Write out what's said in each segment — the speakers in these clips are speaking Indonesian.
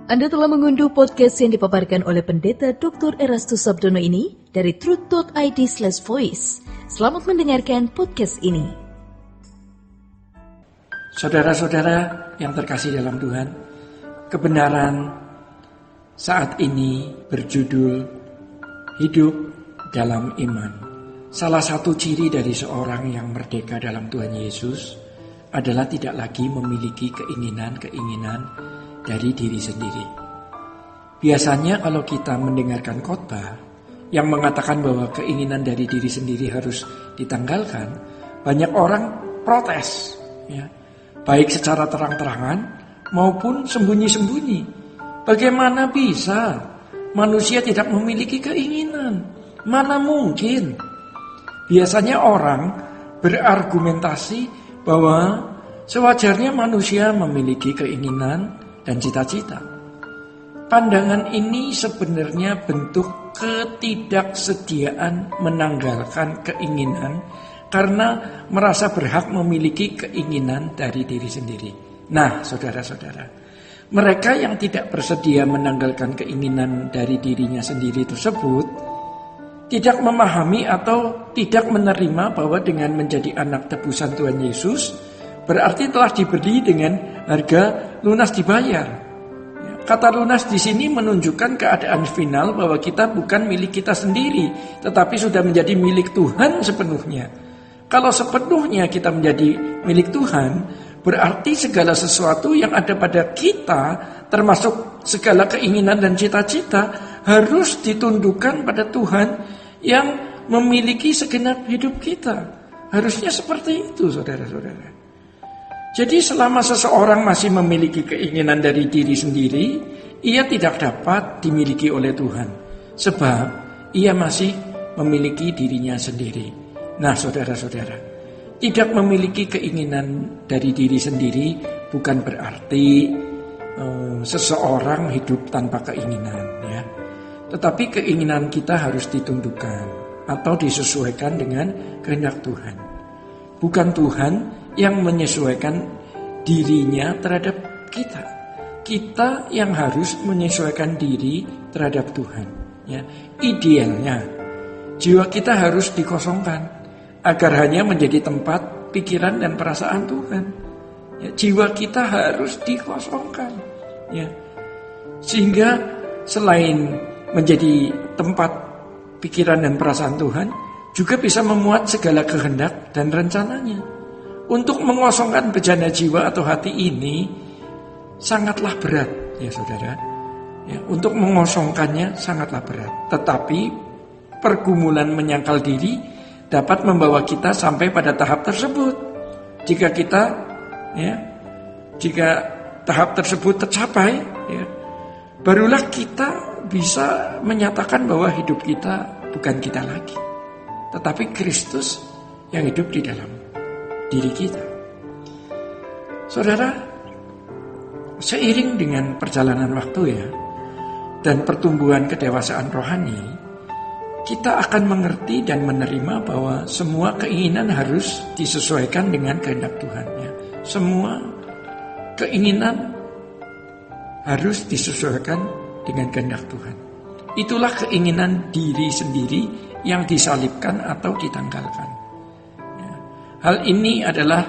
Anda telah mengunduh podcast yang dipaparkan oleh Pendeta Dr. Erastus Sabdono ini dari truth.id/voice. Selamat mendengarkan podcast ini. Saudara-saudara yang terkasih dalam Tuhan, kebenaran saat ini berjudul Hidup dalam Iman. Salah satu ciri dari seorang yang merdeka dalam Tuhan Yesus adalah tidak lagi memiliki keinginan-keinginan dari diri sendiri. Biasanya kalau kita mendengarkan khotbah yang mengatakan bahwa keinginan dari diri sendiri harus ditanggalkan, banyak orang protes, ya, baik secara terang-terangan maupun sembunyi-sembunyi. Bagaimana bisa manusia tidak memiliki keinginan? Mana mungkin? Biasanya orang berargumentasi bahwa sewajarnya manusia memiliki keinginan dan cita-cita. Pandangan ini sebenarnya bentuk ketidaksediaan menanggalkan keinginan karena merasa berhak memiliki keinginan dari diri sendiri. Nah, saudara-saudara, mereka yang tidak bersedia menanggalkan keinginan dari dirinya sendiri tersebut tidak memahami atau tidak menerima bahwa dengan menjadi anak tebusan Tuhan Yesus berarti telah dibeli dengan harga lunas dibayar. Kata lunas di sini menunjukkan keadaan final bahwa kita bukan milik kita sendiri, tetapi sudah menjadi milik Tuhan sepenuhnya. Kalau sepenuhnya kita menjadi milik Tuhan, berarti segala sesuatu yang ada pada kita, termasuk segala keinginan dan cita-cita, harus ditundukkan pada Tuhan yang memiliki segenap hidup kita. Harusnya seperti itu, saudara-saudara. Jadi selama seseorang masih memiliki keinginan dari diri sendiri, ia tidak dapat dimiliki oleh Tuhan. Sebab ia masih memiliki dirinya sendiri. Nah, saudara-saudara, tidak memiliki keinginan dari diri sendiri bukan berarti seseorang hidup tanpa keinginan, ya. Tetapi keinginan kita harus ditundukkan atau disesuaikan dengan kehendak Tuhan. Bukan Tuhan yang menyesuaikan dirinya terhadap kita. Kita yang harus menyesuaikan diri terhadap Tuhan. Ya, idealnya jiwa kita harus dikosongkan agar hanya menjadi tempat pikiran dan perasaan Tuhan. Ya, jiwa kita harus dikosongkan. Ya, sehingga selain menjadi tempat pikiran dan perasaan Tuhan, juga bisa memuat segala kehendak dan rencananya. Untuk mengosongkan bejana jiwa atau hati ini sangatlah berat, ya saudara. Ya, untuk mengosongkannya sangatlah berat. Tetapi pergumulan menyangkal diri dapat membawa kita sampai pada tahap tersebut. Jika tahap tersebut tercapai, ya, barulah kita bisa menyatakan bahwa hidup kita bukan kita lagi, tetapi Kristus yang hidup di dalam diri kita. Saudara, seiring dengan perjalanan waktu ya dan pertumbuhan kedewasaan rohani, kita akan mengerti dan menerima bahwa semua keinginan harus disesuaikan dengan kehendak Tuhan, ya. Semua keinginan harus disesuaikan dengan kehendak Tuhan. Itulah keinginan diri sendiri yang disalibkan atau ditanggalkan. Hal ini adalah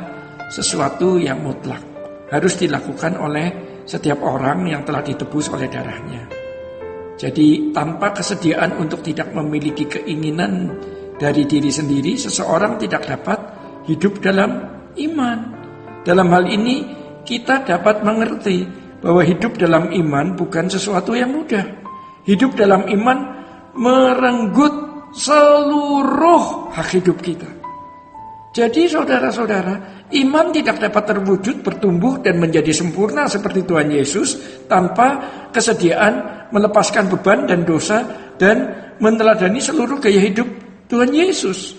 sesuatu yang mutlak, harus dilakukan oleh setiap orang yang telah ditebus oleh darahnya. Jadi tanpa kesediaan untuk tidak memiliki keinginan dari diri sendiri, seseorang tidak dapat hidup dalam iman. Dalam hal ini kita dapat mengerti bahwa hidup dalam iman bukan sesuatu yang mudah. Hidup dalam iman merenggut seluruh hak hidup kita. Jadi saudara-saudara, iman tidak dapat terwujud, bertumbuh dan menjadi sempurna seperti Tuhan Yesus tanpa kesediaan melepaskan beban dan dosa dan meneladani seluruh gaya hidup Tuhan Yesus.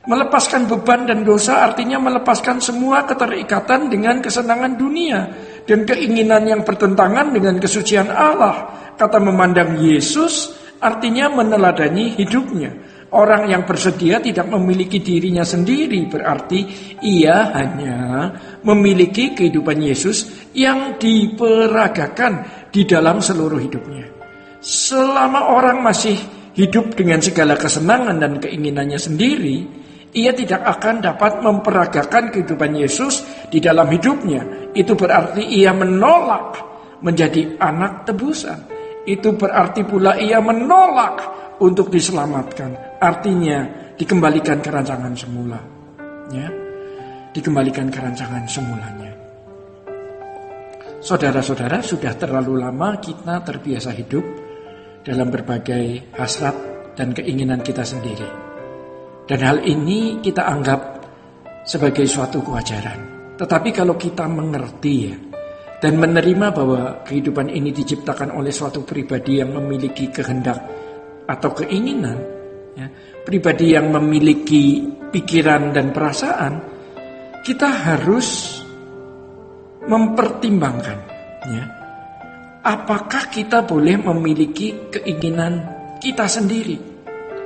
Melepaskan beban dan dosa artinya melepaskan semua keterikatan dengan kesenangan dunia dan keinginan yang bertentangan dengan kesucian Allah. Kata memandang Yesus artinya meneladani hidupnya. Orang yang bersedia tidak memiliki dirinya sendiri, berarti ia hanya memiliki kehidupan Yesus yang diperagakan di dalam seluruh hidupnya. Selama orang masih hidup dengan segala kesenangan dan keinginannya sendiri, ia tidak akan dapat memperagakan kehidupan Yesus di dalam hidupnya. Itu berarti ia menolak menjadi anak tebusan. Itu berarti pula ia menolak untuk diselamatkan. Artinya dikembalikan ke rancangan semula. Ya, dikembalikan ke rancangan semulanya. Saudara-saudara, sudah terlalu lama kita terbiasa hidup dalam berbagai hasrat dan keinginan kita sendiri. Dan hal ini kita anggap sebagai suatu kewajaran. Tetapi kalau kita mengerti dan menerima bahwa kehidupan ini diciptakan oleh suatu pribadi yang memiliki kehendak atau keinginan, pribadi yang memiliki pikiran dan perasaan, kita harus mempertimbangkan, apakah kita boleh memiliki keinginan kita sendiri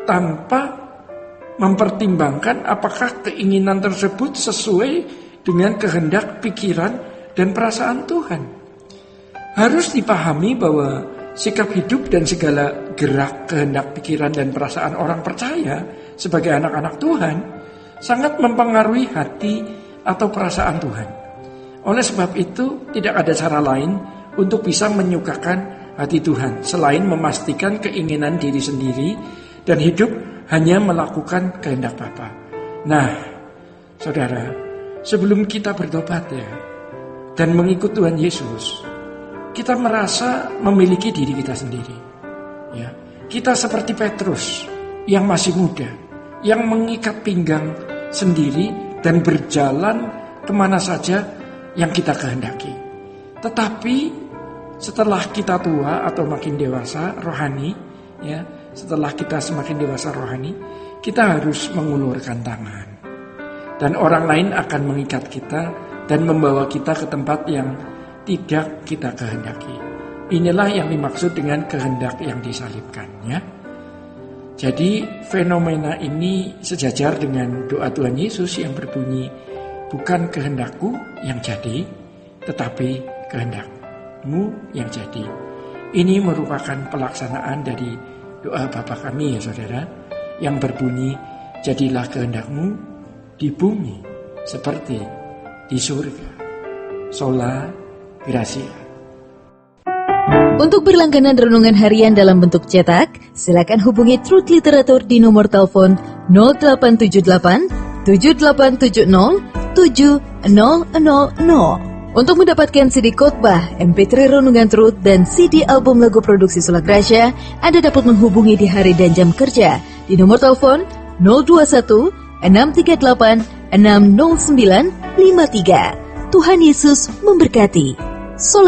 tanpa mempertimbangkan apakah keinginan tersebut sesuai dengan kehendak, pikiran, dan perasaan Tuhan. Harus dipahami bahwa sikap hidup dan segala gerak, kehendak, pikiran, dan perasaan orang percaya sebagai anak-anak Tuhan sangat mempengaruhi hati atau perasaan Tuhan. Oleh sebab itu, tidak ada cara lain untuk bisa menyukakan hati Tuhan selain memastikan keinginan diri sendiri dan hidup hanya melakukan kehendak Bapa. Nah, saudara, sebelum kita bertobat dan mengikut Tuhan Yesus, kita merasa memiliki diri kita sendiri. Kita seperti Petrus yang masih muda, yang mengikat pinggang sendiri dan berjalan kemana saja yang kita kehendaki. Tetapi setelah kita tua atau makin dewasa rohani, setelah kita semakin dewasa rohani, kita harus mengulurkan tangan. Dan orang lain akan mengikat kita dan membawa kita ke tempat yang tidak kita kehendaki. Inilah yang dimaksud dengan kehendak yang disalibkan. Jadi fenomena ini sejajar dengan doa Tuhan Yesus yang berbunyi, bukan kehendakku yang jadi, tetapi kehendakmu yang jadi. Ini merupakan pelaksanaan dari doa Bapa kami saudara, yang berbunyi, jadilah kehendakmu di bumi seperti di surga. Sola Gracia. Untuk berlangganan renungan harian dalam bentuk cetak, silakan hubungi Truth Literatur di nomor telepon 0878 7870 7000. Untuk mendapatkan CD khotbah, MP3 renungan Truth, dan CD album lagu produksi Sola Gracia, Anda dapat menghubungi di hari dan jam kerja di nomor telepon 021 638 60953. Tuhan Yesus memberkati. Sola